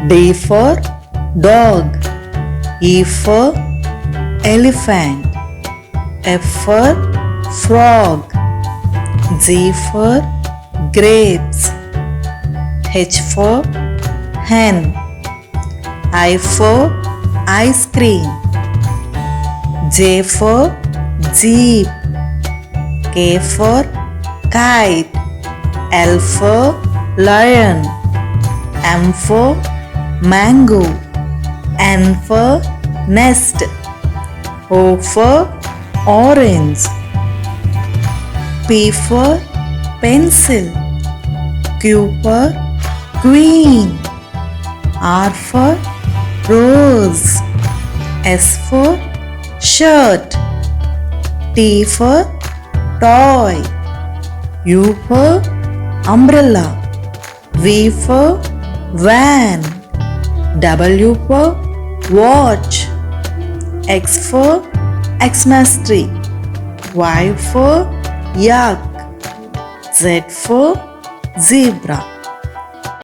D for dog. E for elephant. F for frog. G for grapes. H for hen. I for ice cream. J for jeep. K for kite. L for lion. M for mango. N for nest. O for orange. P for pencil. Q for queen. R for rose. S for shirt. T for toy. U for umbrella. V for van. W for watch. X for Xmas tree. Y for yak. Z for zebra.